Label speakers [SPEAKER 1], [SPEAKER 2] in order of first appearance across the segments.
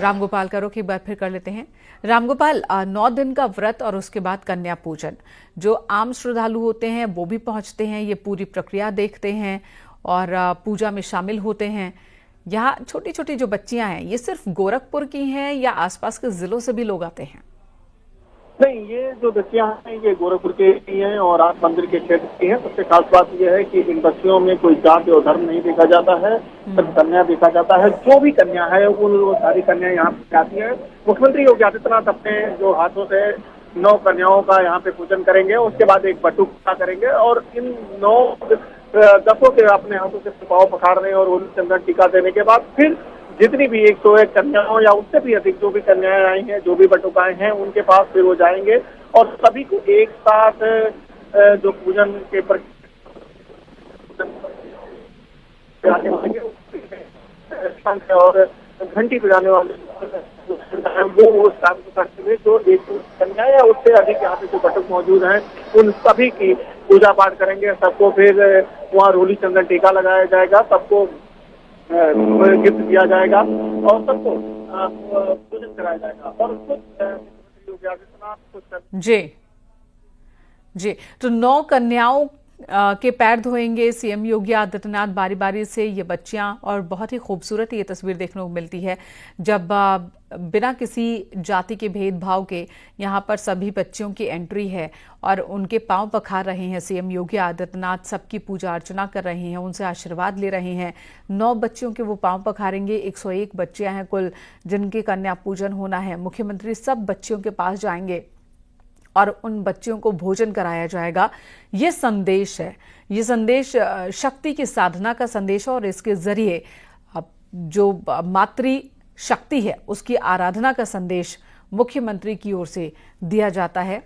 [SPEAKER 1] रामगोपाल का रुख एक बार फिर कर लेते हैं। रामगोपाल, 9 दिन का व्रत और उसके बाद कन्या पूजन, जो आम श्रद्धालु होते हैं वो भी पहुंचते हैं, ये पूरी प्रक्रिया देखते हैं और पूजा में शामिल होते हैं। यहाँ छोटी छोटी जो बच्चियां हैं, ये सिर्फ गोरखपुर की हैं या आसपास के जिलों से भी लोग आते हैं?
[SPEAKER 2] नहीं, ये जो बच्चियां हैं ये गोरखपुर के ही हैं और आप मंदिर के क्षेत्र की हैं। सबसे खास बात यह है कि इन बच्चियों में कोई जाति और धर्म नहीं देखा जाता है, सिर्फ कन्या देखा जाता है। जो भी कन्या है वो सारी कन्या यहाँ पे आती है। मुख्यमंत्री योगी आदित्यनाथ अपने जो हाथों से 9 कन्याओं का यहाँ पे पूजन करेंगे, उसके बाद एक बटुक करेंगे और इन 9 दसों के अपने हाथों से पाँव पखाड़ने और उन्हें चंदन टीका देने के बाद फिर जितनी भी 101 कन्याओं या उससे भी अधिक जो भी कन्याएं आई हैं, जो भी बटुकाएं हैं, उनके पास फिर वो जाएंगे और सभी को एक साथ जो पूजन के और घंटी बजाने वाले वो उस काम को करते हुए जो एक कन्या या उससे अधिक यहाँ पे जो बटुक मौजूद हैं, उन सभी की पूजा पाठ करेंगे। सबको फिर वहाँ रोली चंदन टीका लगाया जाएगा, सबको गिफ्ट दिया जाएगा और सबको पूजन कराया जाएगा और
[SPEAKER 1] जी, तो 9 कन्याओं के पैर धोएंगे सीएम योगी आदित्यनाथ बारी बारी से। ये बच्चियां, और बहुत ही खूबसूरत ये तस्वीर देखने को मिलती है जब बिना किसी जाति के भेदभाव के यहाँ पर सभी बच्चियों की एंट्री है और उनके पांव पखार रहे हैं सीएम योगी आदित्यनाथ। सबकी पूजा अर्चना कर रहे हैं, उनसे आशीर्वाद ले रहे हैं। 9 बच्चियों के वो पांव पखारेंगे। 101 बच्चियां हैं कुल जिनके कन्या पूजन होना है। मुख्यमंत्री सब बच्चियों के पास जाएंगे और उन बच्चियों को भोजन कराया जाएगा। ये संदेश है, ये संदेश शक्ति की साधना का संदेश है और इसके जरिए जो मातृ शक्ति है उसकी आराधना का संदेश मुख्यमंत्री की ओर से दिया जाता है।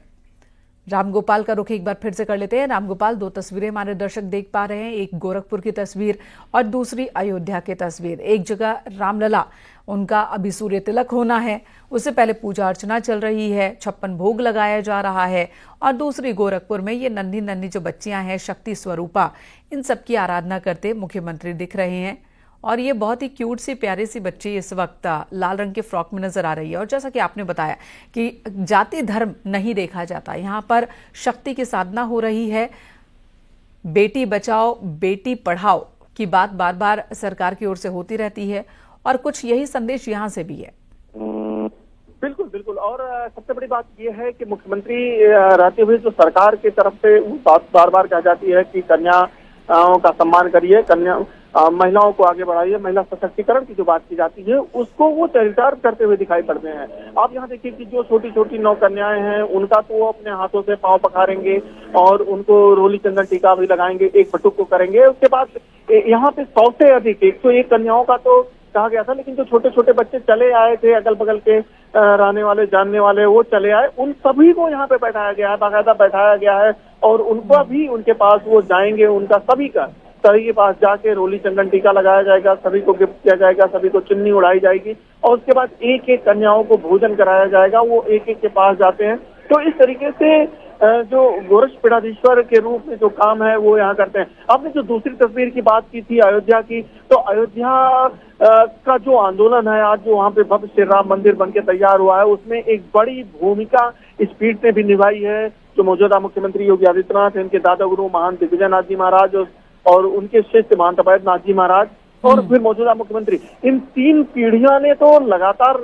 [SPEAKER 1] रामगोपाल का रुख एक बार फिर से कर लेते हैं। रामगोपाल, 2 तस्वीरें हमारे दर्शक देख पा रहे हैं, एक गोरखपुर की तस्वीर और दूसरी अयोध्या की तस्वीर। एक जगह रामलला, उनका अभी सूर्य तिलक होना है, उससे पहले पूजा अर्चना चल रही है, 56 भोग लगाया जा रहा है, और दूसरी गोरखपुर में ये नन्ही नन्ही जो बच्चियां हैं, शक्ति स्वरूपा, इन सब की आराधना करते मुख्यमंत्री दिख रहे हैं। और ये बहुत ही क्यूट सी प्यारी सी बच्ची इस वक्त लाल रंग के फ्रॉक में नजर आ रही है। और जैसा कि आपने बताया कि जाति धर्म नहीं देखा जाता, यहाँ पर शक्ति की साधना हो रही है। बेटी बचाओ बेटी पढ़ाओ की बात बार बार सरकार की ओर से होती रहती है और कुछ यही संदेश यहाँ से भी है।
[SPEAKER 2] बिल्कुल बिल्कुल। और सबसे बड़ी बात यह है कि मुख्यमंत्री रहते हुए जो सरकार की तरफ से बात बार बार कहा जाती है कि कन्याओं का सम्मान करिए, कन्या महिलाओं को आगे बढ़ाइए, महिला सशक्तिकरण की जो बात की जाती है उसको वो चरितार्थ करते हुए दिखाई पड़ते हैं। आप यहाँ देखिए कि जो छोटी छोटी 9 कन्याएं हैं, उनका तो वो अपने हाथों से पांव पखारेंगे और उनको रोली चंदन टीका भी लगाएंगे, एक बटुक को करेंगे। उसके बाद यहाँ पे 100 से अधिक 101 कन्याओं का तो कहा गया था, लेकिन जो छोटे छोटे बच्चे चले आए थे, अगल बगल के रहने वाले जानने वाले, वो चले आए, उन सभी को यहाँ पे बैठाया गया है, बाकायदा बैठाया गया है और उनका भी उनके पास वो जाएंगे, उनका सभी के पास जाके रोली चंदन टीका लगाया जाएगा, सभी को गिफ्ट किया जाएगा, सभी को चुन्नी उड़ाई जाएगी और उसके बाद एक एक कन्याओं को भोजन कराया जाएगा। वो एक एक के पास जाते हैं। तो इस तरीके से जो गोरक्ष पीठाधीश्वर के रूप में जो काम है वो यहाँ करते हैं। आपने जो दूसरी तस्वीर की बात की थी अयोध्या की, तो अयोध्या का जो आंदोलन है आज, जो वहाँ पे भव्य श्री राम मंदिर बनके तैयार हुआ है, उसमें एक बड़ी भूमिका इस पीठ ने भी निभाई है। जो मौजूदा मुख्यमंत्री योगी आदित्यनाथ, इनके दादा गुरु महान दिग्विजय नाथ जी महाराज और उनके शिष्य महंत अभय नाथ जी महाराज और फिर मौजूदा मुख्यमंत्री, इन 3 पीढ़ियों ने तो लगातार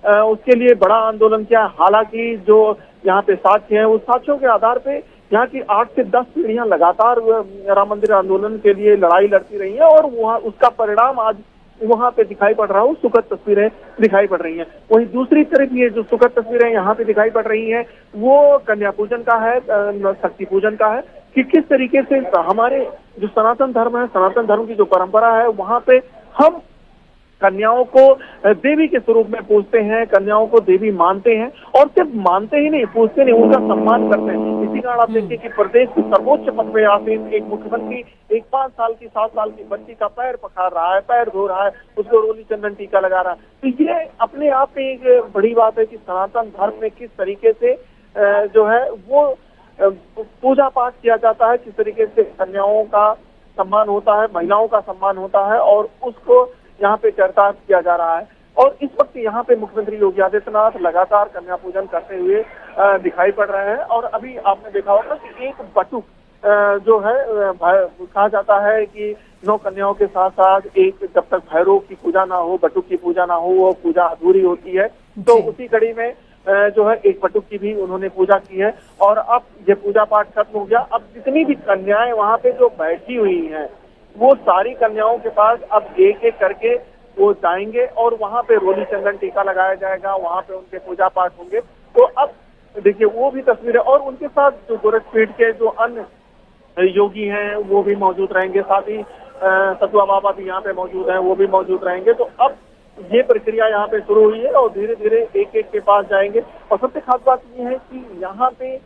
[SPEAKER 2] उसके लिए बड़ा आंदोलन किया। हालांकि जो यहाँ पे साक्ष्य हैं, उस साक्ष्यों के आधार पे यहाँ की 8 से 10 पीढ़ियां लगातार राम मंदिर आंदोलन के लिए लड़ाई लड़ती रही है और वहाँ उसका परिणाम आज वहाँ पे दिखाई पड़ रहा हो, सुखद तस्वीरें दिखाई पड़ रही हैं। वहीं दूसरी तरफ ये जो सुखद तस्वीरें यहाँ पे दिखाई पड़ रही हैं, वो कन्या पूजन का है, शक्ति पूजन का है कि किस तरीके से हमारे जो सनातन धर्म है, सनातन धर्म की जो परंपरा है, वहाँ पे हम कन्याओं को देवी के स्वरूप में पूजते हैं, कन्याओं को देवी मानते हैं और सिर्फ मानते ही नहीं, पूजते नहीं, उनका सम्मान करते हैं। इसी कारण आप देखिए कि प्रदेश के सर्वोच्च पद पे आसीन एक मुख्यमंत्री एक 5 साल की 7 साल की बच्ची का पैर पखार रहा है, पैर धो रहा है, उसको रोली चंदन टीका लगा रहा है। तो ये अपने आप में एक बड़ी बात है कि सनातन धर्म में किस तरीके से जो है वो पूजा पाठ किया जाता है, किस तरीके से कन्याओं का सम्मान होता है, महिलाओं का सम्मान होता है और उसको यहाँ पे चर्चार्थ किया जा रहा है। और इस वक्त यहाँ पे मुख्यमंत्री योगी आदित्यनाथ लगातार कन्या पूजन करते हुए दिखाई पड़ रहे हैं। और अभी आपने देखा होगा कि एक बटुक जो है कहा जाता है कि 9 कन्याओं के साथ साथ एक, जब तक भैरव की पूजा ना हो, बटुक की पूजा ना हो, वो पूजा अधूरी होती है। तो उसी कड़ी में जो है एक बटुक की भी उन्होंने पूजा की है। और अब ये पूजा पाठ खत्म हो गया। अब जितनी भी कन्याएं वहां पे जो बैठी हुई हैं, वो सारी कन्याओं के पास अब एक एक करके वो जाएंगे और वहां पे रोली चंदन टीका लगाया जाएगा, वहां पे उनके पूजा पाठ होंगे। तो अब देखिए वो भी तस्वीर है। और उनके साथ जो गोरखपीठ के जो अन्य योगी हैं वो भी मौजूद रहेंगे, साथ ही सतुआ बाबा भी यहाँ पे मौजूद हैं, वो भी मौजूद रहेंगे। तो अब ये प्रक्रिया यहाँ पे शुरू हुई है और धीरे धीरे एक एक के पास जाएंगे। और सबसे खास बात ये है कि यहाँ पे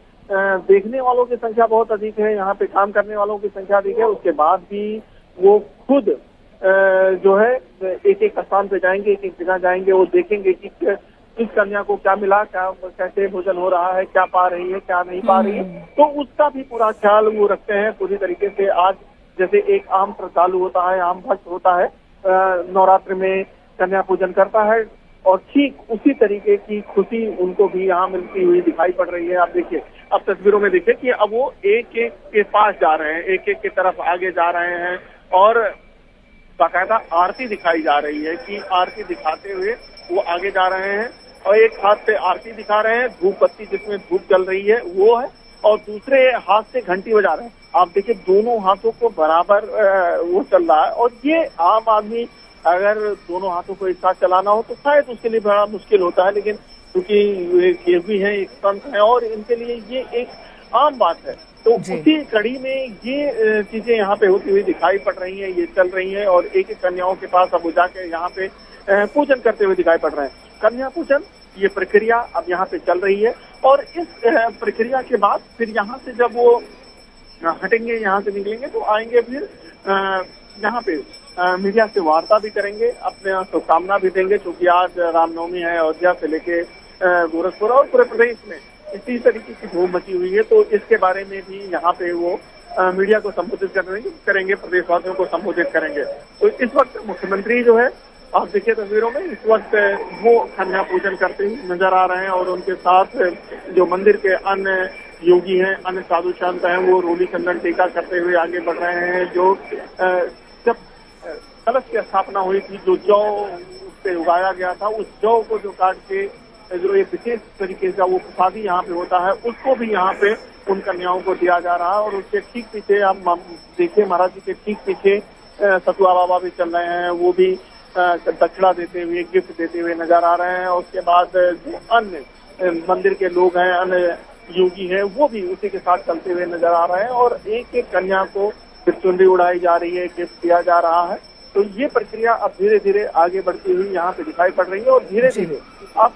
[SPEAKER 2] देखने वालों की संख्या बहुत अधिक है, यहाँ पे काम करने वालों की संख्या अधिक है। उसके बाद भी वो खुद जो है एक एक स्थान पे जाएंगे, एक एक जगह जाएंगे, वो देखेंगे कि किस कन्या को क्या मिला, क्या कैसे भोजन हो रहा है, क्या पा रही है, क्या नहीं पा रही है। तो उसका भी पूरा ख्याल वो रखते हैं पूरी तरीके से। आज जैसे एक आम श्रद्धालु होता है, आम भक्त होता है, नवरात्र में कन्या पूजन करता है, और ठीक उसी तरीके की खुशी उनको भी यहाँ मिलती हुई दिखाई पड़ रही है। आप देखिए, अब तस्वीरों में देखिए कि अब वो एक एक के पास जा रहे हैं, एक एक की तरफ आगे जा रहे हैं और बाकायदा आरती दिखाई जा रही है कि आरती दिखाते हुए वो आगे जा रहे हैं। और एक हाथ से आरती दिखा रहे हैं, धूप बत्ती जिसमें धूप जल रही है वो है, और दूसरे हाथ से घंटी बजा रहे हैं। आप देखिए दोनों हाथों को बराबर वो चल रहा है। और ये आम आदमी अगर दोनों हाथों को एक साथ चलाना हो तो शायद उसके लिए बड़ा मुश्किल होता है, लेकिन क्योंकि ये भी है, एक संत है और इनके लिए ये एक आम बात है। तो उसी कड़ी में ये चीजें यहाँ पे होती हुई दिखाई पड़ रही हैं, ये चल रही हैं। और एक एक कन्याओं के पास अब जाके यहाँ पे पूजन करते हुए दिखाई पड़ रहे हैं। कन्या पूजन ये प्रक्रिया अब यहाँ पे चल रही है। और इस प्रक्रिया के बाद फिर यहाँ से जब वो हटेंगे, यहाँ से निकलेंगे तो आएंगे फिर यहाँ पे मीडिया से वार्ता भी करेंगे, अपने शुभकामना भी देंगे, क्योंकि आज रामनवमी है। अयोध्या से लेके गोरखपुर और पूरे प्रदेश में इसी तरीके की धूम मची हुई है। तो इसके बारे में भी यहाँ पे वो मीडिया को संबोधित करेंगे, प्रदेशवासियों को संबोधित करेंगे। तो इस वक्त मुख्यमंत्री जो है, आप देखिए तस्वीरों में, इस वक्त वो कन्या पूजन करते हुए नजर आ रहे हैं। और उनके साथ जो मंदिर के अन्य योगी हैं, अन्य साधु संत हैं, वो रोली चंदन टीका करते हुए आगे बढ़ रहे हैं। जो जब कलश की स्थापना हुई थी, जो जौ उससे उगाया गया था, उस जौ को जो काट के जो एक विशेष तरीके से वो प्रसादी यहाँ पे होता है, उसको भी यहाँ पे उन कन्याओं को दिया जा रहा है। और उसके ठीक पीछे आप देखिए, महाराज जी के ठीक पीछे सतुआ बाबा भी चल रहे हैं, वो भी दक्षिणा देते हुए, गिफ्ट देते हुए नजर आ रहे हैं। और उसके बाद जो अन्य मंदिर के लोग हैं, अन्य योगी हैं, वो भी उसी के साथ चलते हुए नजर आ रहे हैं। और एक एक कन्या को फिर चुनरी उड़ाई जा रही है, गिफ्ट दिया जा रहा है। तो ये प्रक्रिया अब धीरे धीरे आगे बढ़ती हुई यहाँ पे दिखाई पड़ रही है। और धीरे धीरे अब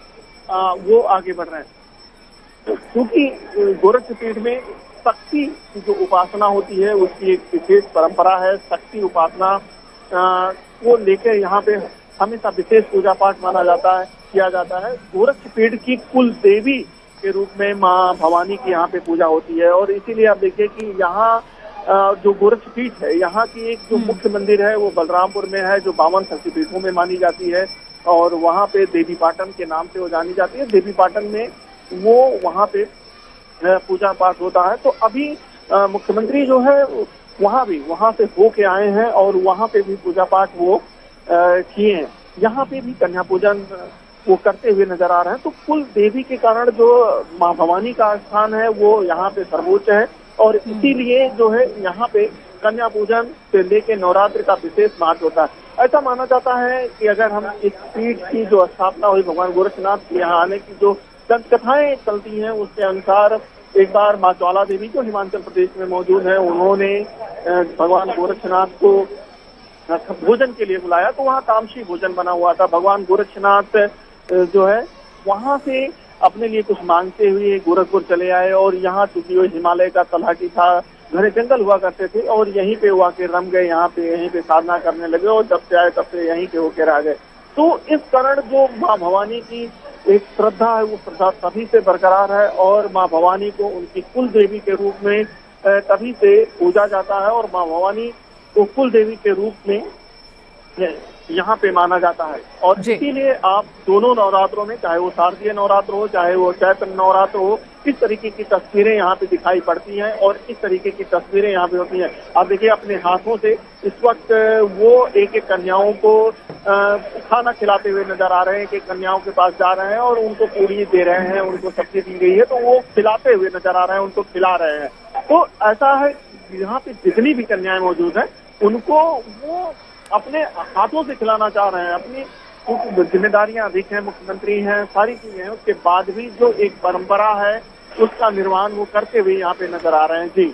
[SPEAKER 2] वो आगे बढ़ रहे हैं, क्योंकि गोरखपीठ में शक्ति की जो उपासना होती है उसकी एक विशेष परंपरा है। शक्ति उपासना को लेकर यहाँ पे हमेशा विशेष पूजा पाठ माना जाता है, किया जाता है। गोरखपीठ की कुल देवी के रूप में माँ भवानी की यहाँ पे पूजा होती है। और इसीलिए आप देखिए कि यहाँ जो गोरखपीठ है, यहाँ की एक जो मुख्य मंदिर है वो बलरामपुर में है, जो 52 शक्तिपीठों में मानी जाती है। और वहाँ पे देवी पाटन के नाम से वो जानी जाती है। देवी पाटन में वो वहाँ पे पूजा पाठ होता है। तो अभी मुख्यमंत्री जो है वहाँ से होके आए हैं और वहाँ पे भी पूजा पाठ वो किए हैं। यहाँ पे भी कन्या पूजन वो करते हुए नजर आ रहे हैं। तो कुल देवी के कारण जो माँ भवानी का स्थान है वो यहाँ पे सर्वोच्च है। और इसीलिए जो है यहाँ पे कन्या पूजन से लेके नवरात्र का विशेष महत्व होता है। ऐसा माना जाता है कि अगर हम इस पीठ की जो स्थापना हुई भगवान गोरखनाथ के यहाँ आने की जो दंत कथाएं चलती हैं, उसके अनुसार एक बार माँ ज्वाला देवी जो हिमाचल प्रदेश में मौजूद है, उन्होंने भगवान गोरखनाथ को भोजन के लिए बुलाया। तो वहाँ तामसी भोजन बना हुआ था। भगवान गोरखनाथ जो है वहाँ से अपने लिए कुछ मांगते हुए गोरखपुर चले आए। और यहाँ चूंकि वो हिमालय का तलहटी था, घने जंगल हुआ करते थे, और यहीं पे वो आके रम गए, यहाँ पे यहीं पे साधना करने लगे। और जब से आए तब से यहीं पे होके रह गए। तो इस कारण जो माँ भवानी की एक श्रद्धा है, वो श्रद्धा तभी से बरकरार है। और माँ भवानी को उनकी कुल देवी के रूप में तभी से पूजा जाता है। और माँ भवानी को कुल देवी के रूप में यहाँ पे माना जाता है। और
[SPEAKER 1] जी।
[SPEAKER 2] इसीलिए आप दोनों नवरात्रों में, चाहे वो शारदीय नवरात्र हो चाहे वो चैत्र नवरात्र हो, इस तरीके की तस्वीरें यहाँ पे दिखाई पड़ती हैं और इस तरीके की तस्वीरें यहाँ पे होती हैं। आप देखिए अपने हाथों से इस वक्त वो एक एक कन्याओं को खाना खिलाते हुए नजर आ रहे हैं कि कन्याओं के पास जा रहे हैं और उनको पूरी दे रहे हैं, उनको सब्जी दी गई है तो वो खिलाते हुए नजर आ रहे हैं, उनको खिला रहे हैं। तो ऐसा है यहाँ पे जितनी भी कन्याएं मौजूद हैं उनको वो अपने हाथों से खिलाना चाह रहे हैं। अपनी कुछ जिम्मेदारियां अधिक हैं, मुख्यमंत्री हैं, सारी चीजें हैं, उसके बाद भी जो एक परंपरा है उसका निर्वहन वो करते हुए यहाँ पे नजर आ रहे हैं।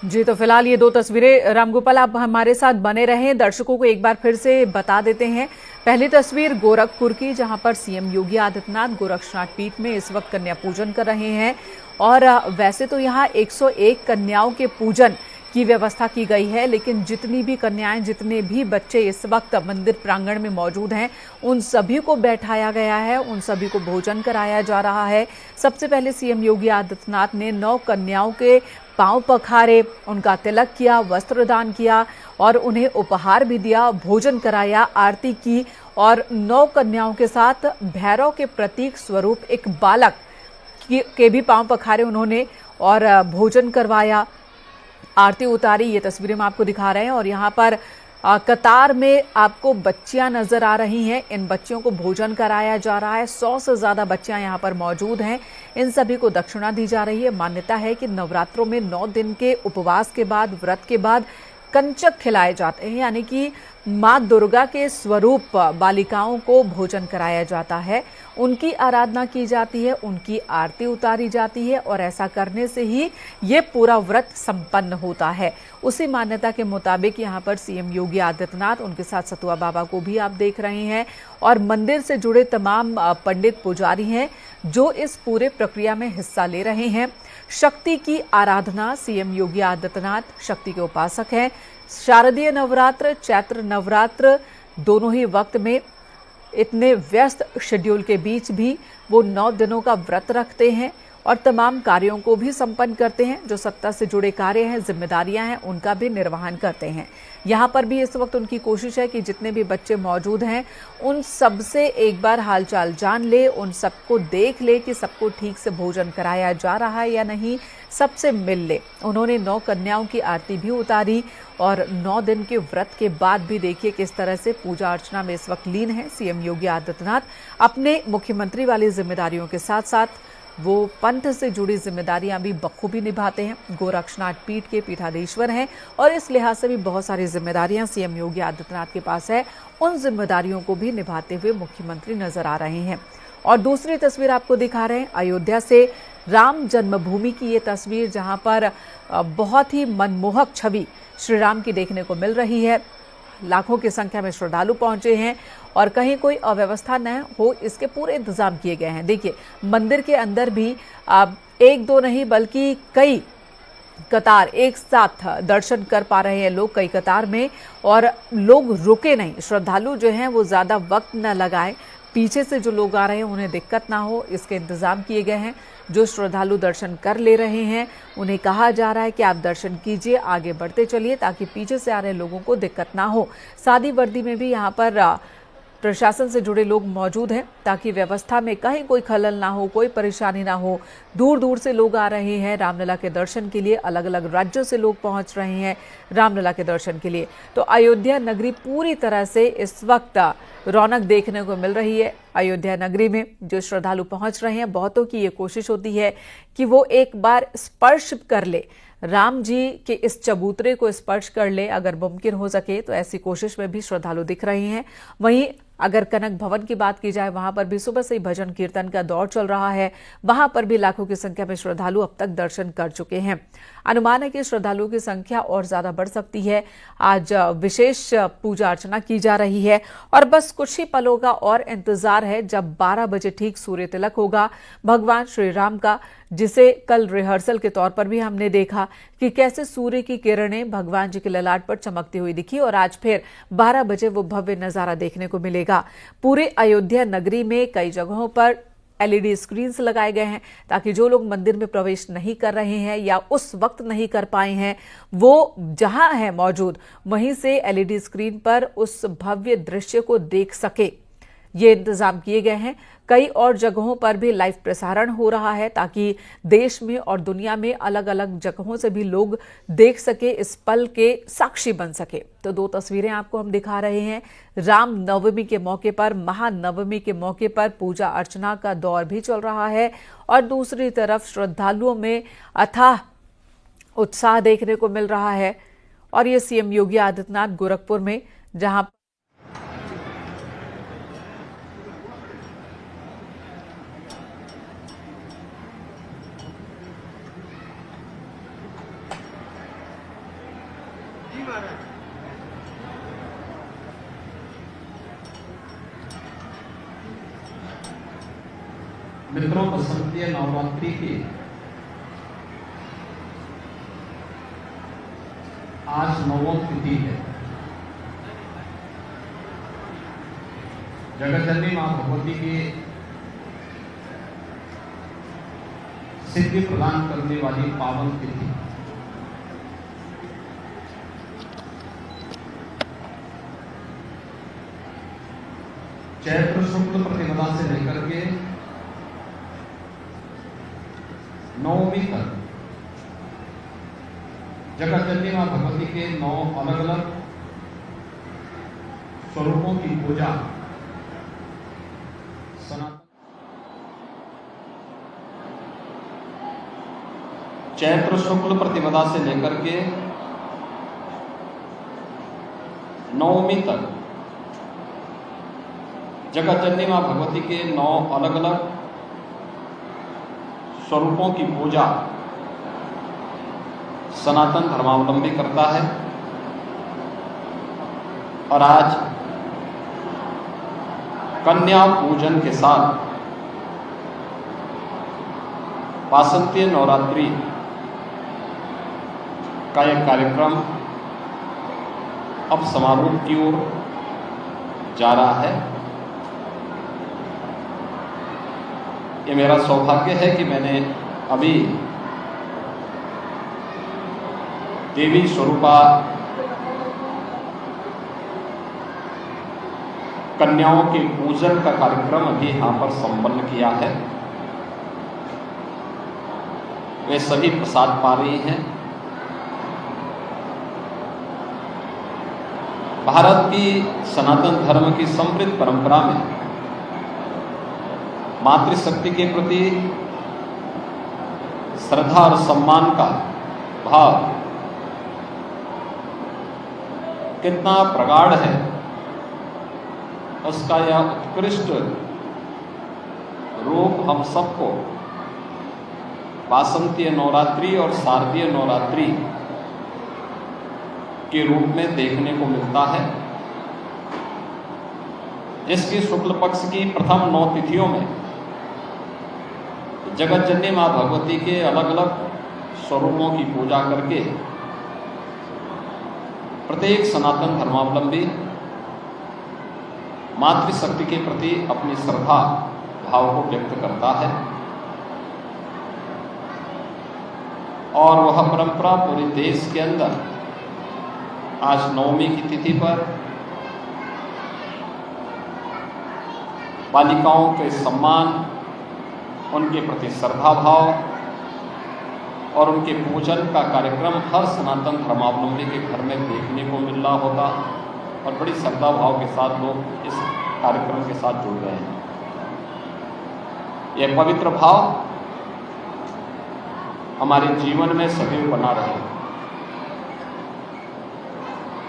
[SPEAKER 2] जी,
[SPEAKER 1] तो फिलहाल ये दो तस्वीरें रामगोपाल आप हमारे साथ बने रहें, दर्शकों को एक बार फिर से बता देते हैं। पहली तस्वीर गोरखपुर की, जहां पर सीएम योगी आदित्यनाथ गोरक्षनाथ पीठ में इस वक्त कन्या पूजन कर रहे हैं। और वैसे तो यहाँ 101 कन्याओं के पूजन की व्यवस्था की गई है, लेकिन जितनी भी कन्याएं, जितने भी बच्चे इस वक्त मंदिर प्रांगण में मौजूद हैं, उन सभी को बैठाया गया है, उन सभी को भोजन कराया जा रहा है। सबसे पहले सीएम योगी आदित्यनाथ ने 9 कन्याओं के पांव पखारे, उनका तिलक किया, वस्त्र दान किया और उन्हें उपहार भी दिया, भोजन कराया, आरती की और 9 कन्याओं के साथ भैरव के प्रतीक स्वरूप एक बालक के भी पांव पखारे उन्होंने और भोजन करवाया, आरती उतारी। ये तस्वीरें हम आपको दिखा रहे हैं और यहाँ पर कतार में आपको बच्चियां नजर आ रही हैं। इन बच्चियों को भोजन कराया जा रहा है। 100 से ज्यादा बच्चियां यहाँ पर मौजूद हैं। इन सभी को दक्षिणा दी जा रही है। मान्यता है कि नवरात्रों में 9 दिन के उपवास के बाद, व्रत के बाद कंचक खिलाए जाते हैं, यानी कि मां दुर्गा के स्वरूप बालिकाओं को भोजन कराया जाता है, उनकी आराधना की जाती है, उनकी आरती उतारी जाती है और ऐसा करने से ही ये पूरा व्रत संपन्न होता है। उसी मान्यता के मुताबिक यहाँ पर सीएम योगी आदित्यनाथ, उनके साथ सतुआ बाबा को भी आप देख रहे हैं और मंदिर से जुड़े तमाम पंडित पुजारी हैं जो इस पूरे प्रक्रिया में हिस्सा ले रहे हैं। शक्ति की आराधना, सीएम योगी आदित्यनाथ शक्ति के उपासक हैं। शारदीय नवरात्र, चैत्र नवरात्र दोनों ही वक्त में इतने व्यस्त शेड्यूल के बीच भी वो 9 दिनों का व्रत रखते हैं और तमाम कार्यों को भी संपन्न करते हैं। जो सत्ता से जुड़े कार्य हैं, जिम्मेदारियां हैं, उनका भी निर्वहन करते हैं। यहाँ पर भी इस वक्त उनकी कोशिश है कि जितने भी बच्चे मौजूद हैं उन सबसे एक बार हालचाल जान ले, उन सबको देख ले कि सबको ठीक से भोजन कराया जा रहा है या नहीं, सबसे मिल ले। उन्होंने 9 कन्याओं की आरती भी उतारी और 9 दिन के व्रत के बाद भी देखिए किस तरह से पूजा अर्चना में इस वक्त लीन है सीएम योगी आदित्यनाथ। अपने मुख्यमंत्री वाली जिम्मेदारियों के साथ साथ वो पंथ से जुड़ी जिम्मेदारियां भी बखूबी निभाते हैं। गोरक्षनाथ पीठ के पीठाधीश्वर हैं और इस लिहाज से भी बहुत सारी जिम्मेदारियां सीएम योगी आदित्यनाथ के पास है। उन जिम्मेदारियों को भी निभाते हुए मुख्यमंत्री नजर आ रहे हैं। और दूसरी तस्वीर आपको दिखा रहे हैं अयोध्या से राम जन्मभूमि की ये तस्वीर, जहां पर बहुत ही मनमोहक छवि श्री राम की देखने को मिल रही है। लाखों की संख्या में श्रद्धालु पहुंचे हैं और कहीं कोई अव्यवस्था न हो इसके पूरे इंतजाम किए गए हैं। देखिए मंदिर के अंदर भी एक दो नहीं बल्कि कई कतार एक साथ दर्शन कर पा रहे हैं लोग, कई कतार में, और लोग रुके नहीं। श्रद्धालु जो हैं वो ज्यादा वक्त न लगाए, पीछे से जो लोग आ रहे हैं उन्हें दिक्कत ना हो इसके इंतजाम किए गए हैं। जो श्रद्धालु दर्शन कर ले रहे हैं उन्हें कहा जा रहा है कि आप दर्शन कीजिए, आगे बढ़ते चलिए ताकि पीछे से आ रहे लोगों को दिक्कत ना हो। सादी वर्दी में भी यहाँ पर प्रशासन से जुड़े लोग मौजूद हैं ताकि व्यवस्था में कहीं कोई खलल ना हो, कोई परेशानी ना हो। दूर दूर से लोग आ रहे हैं रामलला के दर्शन के लिए, अलग अलग राज्यों से लोग पहुंच रहे हैं रामलला के दर्शन के लिए। तो अयोध्या नगरी पूरी तरह से इस वक्त रौनक देखने को मिल रही है। अयोध्या नगरी में जो श्रद्धालु पहुंच रहे हैं, बहुतों की ये कोशिश होती है कि वो एक बार स्पर्श कर ले, राम जी के इस चबूतरे को स्पर्श कर ले, अगर मुमकिन हो सके तो ऐसी कोशिश में भी श्रद्धालु दिख रहे हैं। वहीं अगर कनक भवन की बात की जाए, वहां पर भी सुबह से ही भजन कीर्तन का दौर चल रहा है। वहां पर भी लाखों की संख्या में श्रद्धालु अब तक दर्शन कर चुके हैं। अनुमान है कि श्रद्धालुओं की संख्या और ज्यादा बढ़ सकती है। आज विशेष पूजा अर्चना की जा रही है और बस कुछ ही पलों का और इंतजार है जब 12 बजे ठीक सूर्य तिलक होगा भगवान श्री राम का, जिसे कल रिहर्सल के तौर पर भी हमने देखा कि कैसे सूर्य की किरणें भगवान जी के ललाट पर चमकती हुई दिखी और आज फिर 12 बजे वो भव्य नजारा देखने को मिलेगा। पूरे अयोध्या नगरी में कई जगहों पर LED स्क्रीन्स लगाए गए हैं ताकि जो लोग मंदिर में प्रवेश नहीं कर रहे हैं या उस वक्त नहीं कर पाए हैं, वो जहां है मौजूद वहीं से LED स्क्रीन पर उस भव्य दृश्य को देख सके। ये इंतजाम किए गए हैं। कई और जगहों पर भी लाइव प्रसारण हो रहा है ताकि देश में और दुनिया में अलग अलग जगहों से भी लोग देख सके, इस पल के साक्षी बन सके। तो 2 तस्वीरें आपको हम दिखा रहे हैं। राम नवमी के मौके पर, महानवमी के मौके पर पूजा अर्चना का दौर भी चल रहा है और दूसरी तरफ श्रद्धालुओं में अथाह उत्साह देखने को मिल रहा है। और ये सीएम योगी आदित्यनाथ गोरखपुर में, जहां
[SPEAKER 3] मित्रों, बसंतीय नवरात्रि की आज 9वीं तिथि है। जगतजननी मां भगवती की सिद्धि प्रदान करने वाली पावन तिथि। चैत्र शुक्ल प्रतिपदा से लेकर के 9वीं तक जगतजननी मां भगवती के 9 अलग अलग स्वरूपों की पूजा चैत्र शुक्ल प्रतिपदा से लेकर के 9वीं तक जगतजननी मां भगवती के 9 अलग अलग स्वरूपों की पूजा सनातन धर्मावलंबी करता है। और आज कन्या पूजन के साथ वासंतीय नवरात्रि का एक कार्यक्रम अब समारोह की ओर जा रहा है। ये मेरा सौभाग्य है कि मैंने अभी देवी स्वरूपा कन्याओं के पूजन का कार्यक्रम अभी यहाँ पर संपन्न किया है। वे सभी प्रसाद पा रही हैं। भारत की सनातन धर्म की समृद्ध परंपरा में मातृशक्ति के प्रति श्रद्धा और सम्मान का भाव कितना प्रगाढ़ है, उसका यह उत्कृष्ट रूप हम सबको वासंतीय नवरात्रि और शारदीय नवरात्रि के रूप में देखने को मिलता है। इसकी शुक्ल पक्ष की प्रथम 9 तिथियों में जगतजननी मां भगवती के अलग अलग स्वरूपों की पूजा करके प्रत्येक सनातन धर्मावलंबी मातृशक्ति के प्रति अपनी श्रद्धा भाव को व्यक्त करता है और वह परंपरा पूरे देश के अंदर आज 9वीं की तिथि पर बालिकाओं के सम्मान, उनके प्रति श्रद्धा भाव और उनके पूजन का कार्यक्रम हर सनातन धर्मावलंबी के घर में देखने को मिल रहा होगा और बड़ी श्रद्धा भाव के साथ लोग इस कार्यक्रम के साथ जुड़ रहे हैं। यह पवित्र भाव हमारे जीवन में सदैव बना रहे।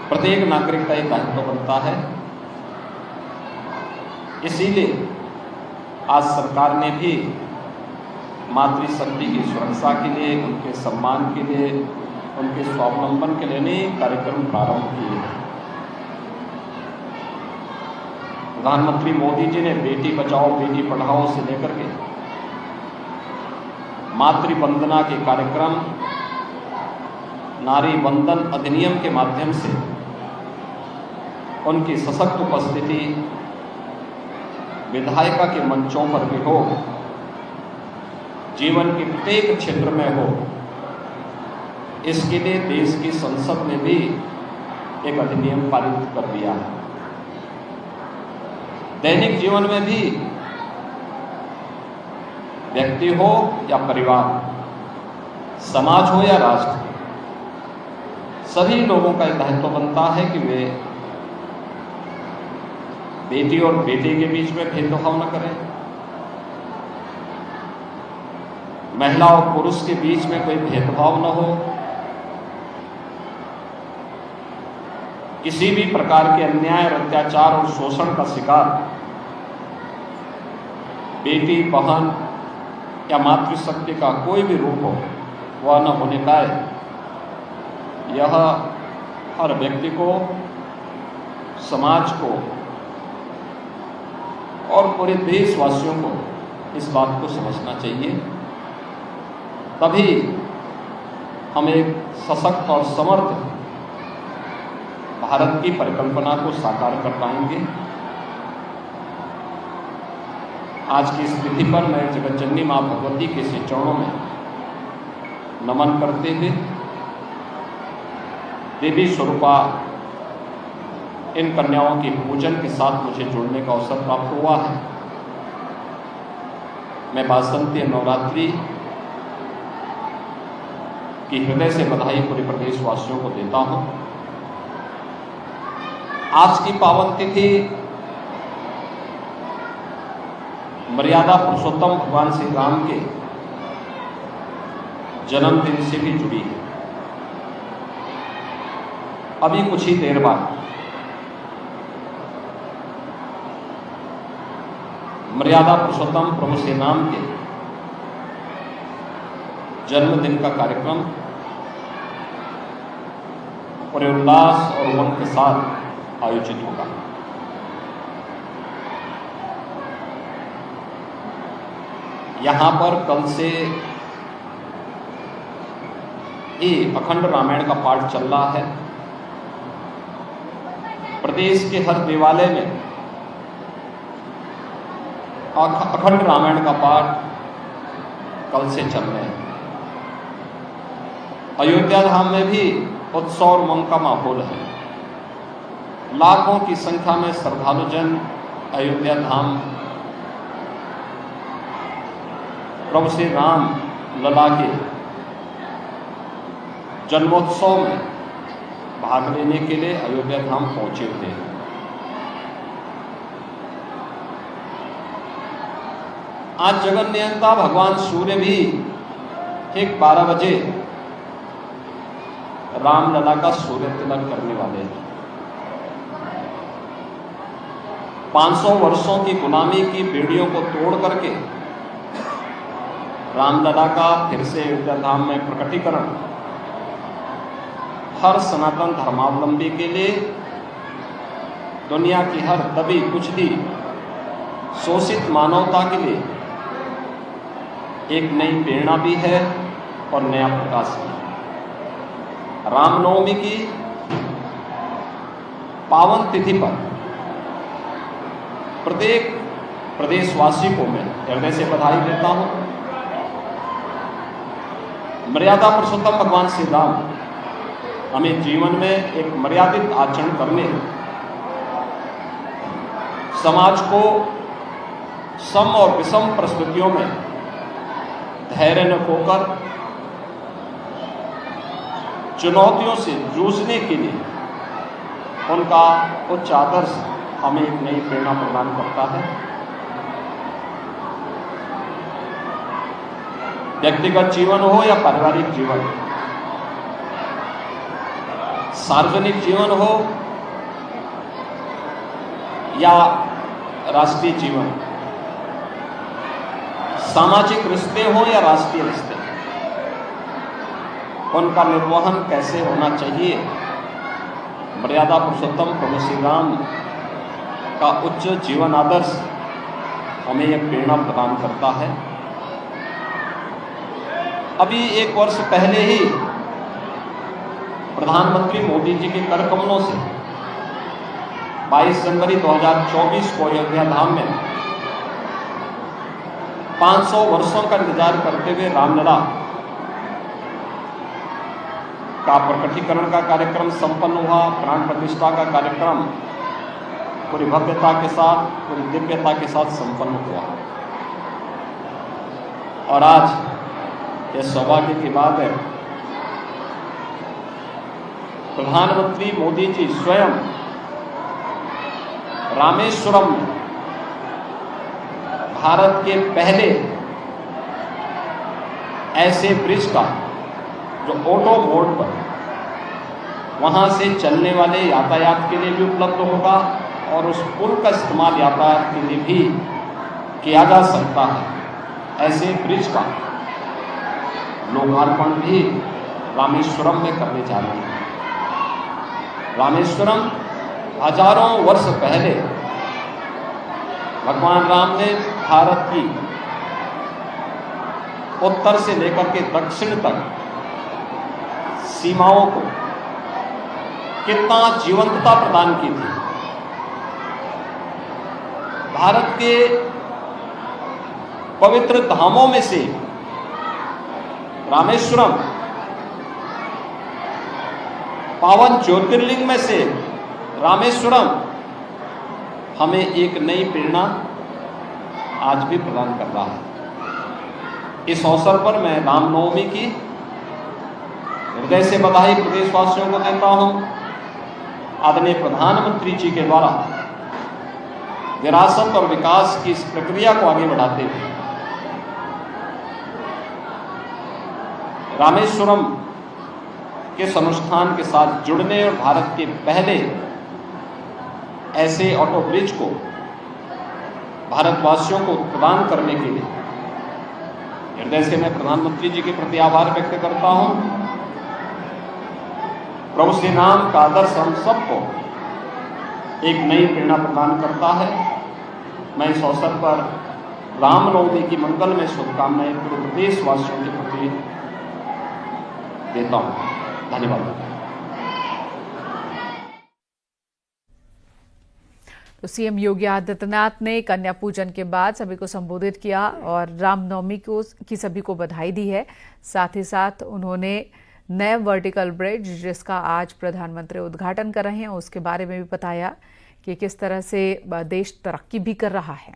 [SPEAKER 3] प्रत्येक नागरिक का एक दायित्व बनता है। इसीलिए आज सरकार ने भी मातृशक्ति की सुरक्षा के लिए, उनके सम्मान के लिए, उनके स्वावलंबन के लिए अनेक कार्यक्रम प्रारंभ किए हैं। प्रधानमंत्री मोदी जी ने बेटी बचाओ बेटी पढ़ाओ से लेकर के मातृ वंदना के कार्यक्रम, नारी वंदन अधिनियम के माध्यम से उनकी सशक्त उपस्थिति विधायिका के मंचों पर भी हो जीवन के प्रत्येक क्षेत्र में हो, इसके लिए देश की संसद ने भी एक अधिनियम पारित कर दिया है। दैनिक जीवन में भी व्यक्ति हो या परिवार, समाज हो या राष्ट्र, सभी लोगों का दायित्व बनता है कि वे बेटी और बेटे के बीच में भेदभाव न करें, महिला और पुरुष के बीच में कोई भेदभाव न हो, किसी भी प्रकार के अन्याय और अत्याचार और शोषण का शिकार बेटी, बहन या मातृशक्ति का कोई भी रूप हो वह न होने पाए। यह हर व्यक्ति को, समाज को और पूरे देशवासियों को इस बात को समझना चाहिए। तभी हम एक सशक्त और समर्थ भारत की परिकल्पना को साकार कर पाएंगे। आज की स्थिति पर मैं जगतजननी मां भगवती के श्री चरणों में नमन करते हुए देवी स्वरूपा इन कन्याओं के पूजन के साथ मुझे जुड़ने का अवसर प्राप्त हुआ है। मैं वासंती नवरात्रि की हृदय से बधाई पूरे प्रदेशवासियों को देता हूं। आज की पावन तिथि मर्यादा पुरुषोत्तम भगवान श्री राम के जन्मदिन से भी जुड़ी है। अभी कुछ ही देर बाद मर्यादा पुरुषोत्तम प्रभु श्री राम के जन्मदिन का कार्यक्रम पूरे उल्लास और उमंग के साथ आयोजित होगा। यहाँ पर कल से ये अखंड रामायण का पाठ चल रहा है। प्रदेश के हर देवालय में अखंड रामायण का पाठ कल से चल रहे हैं। अयोध्या धाम में भी उत्सव और उमंग का माहौल है। लाखों की संख्या में श्रद्धालुजन अयोध्या धाम प्रभु श्री राम लला के जन्मोत्सव में भाग लेने के लिए अयोध्या धाम पहुंचे हुए हैं। आज जगन नियंता भगवान सूर्य भी ठीक 12 बजे रामलला का सूर्य तिलक करने वाले हैं। 500 वर्षों की गुलामी की बेड़ियों को तोड़ करके रामलला का फिर से अयोध्या धाम में प्रकटीकरण हर सनातन धर्मावलंबी के लिए, दुनिया की हर दबी कुचली शोषित मानवता के लिए एक नई प्रेरणा भी है और नया प्रकाश भी है। रामनवमी की पावन तिथि पर प्रत्येक प्रदेशवासी को मैं हृदय से बधाई देता हूं। मर्यादा पुरुषोत्तम भगवान श्री राम हमें जीवन में एक मर्यादित आचरण करने, समाज को सम और विषम परिस्थितियों में धैर्य न खोकर चुनौतियों से जूझने के लिए उनका उच्च आदर्श हमें एक नई प्रेरणा प्रदान करता है। व्यक्तिगत जीवन हो या पारिवारिक जीवन, सार्वजनिक जीवन हो या राष्ट्रीय जीवन, सामाजिक रिश्ते हो या राष्ट्रीय रिश्ते, उनका निर्वहन कैसे होना चाहिए, मर्यादा पुरुषोत्तम प्रभु श्री राम का उच्च जीवन आदर्श हमें यह प्रेरणा प्रदान करता है। अभी 1 वर्ष पहले ही प्रधानमंत्री मोदी जी के कर कमलों से 22 जनवरी 2024 को अयोध्या धाम में 500 वर्षों का इंतजार करते हुए रामलला का प्रकटीकरण का कार्यक्रम संपन्न हुआ। प्राण प्रतिष्ठा का कार्यक्रम पूरी भव्यता के साथ, पूरी दिव्यता के साथ संपन्न हुआ। और आज यह सौभाग्य की बात है, प्रधानमंत्री मोदी जी स्वयं रामेश्वरम में भारत के पहले ऐसे ब्रिज का जो ऑटो मोड पर वहां से चलने वाले यातायात के लिए भी उपलब्ध होगा और उस पुल का इस्तेमाल यातायात के लिए भी किया जा सकता है, ऐसे ब्रिज का लोकार्पण भी रामेश्वरम में करने जा रहे हैं। रामेश्वरम हजारों वर्ष पहले भगवान राम ने भारत की उत्तर से लेकर के दक्षिण तक सीमाओं को कितना जीवंतता प्रदान की थी। भारत के पवित्र धामों में से रामेश्वरम, पावन ज्योतिर्लिंग में से रामेश्वरम हमें एक नई प्रेरणा आज भी प्रदान कर रहा है। इस अवसर पर मैं रामनवमी की हृदय से बधाई प्रदेशवासियों को देता हूं। आदरणीय प्रधानमंत्री जी के द्वारा विरासत और विकास की इस प्रक्रिया को आगे बढ़ाते हुए रामेश्वरम के अनुष्ठान के साथ जुड़ने और भारत के पहले ऐसे ऑटो ब्रिज को भारतवासियों को प्रदान करने के लिए हृदय से मैं प्रधानमंत्री जी के प्रति आभार व्यक्त करता हूं। प्रभु श्री राम का आदर्श हम सबको एक नई प्रेरणा प्रदान करता है। मैं इस अवसर पर रामनवमी की मंगलमय शुभकामनाएं पूरे प्रदेशवासियों के प्रति देता हूं। धन्यवाद।
[SPEAKER 1] तो सीएम योगी आदित्यनाथ ने कन्या पूजन के बाद सभी को संबोधित किया और रामनवमी की सभी को बधाई दी है। साथ ही साथ उन्होंने नए वर्टिकल ब्रिज जिसका आज प्रधानमंत्री उद्घाटन कर रहे हैं उसके बारे में भी बताया कि किस तरह से देश तरक्की भी कर रहा है।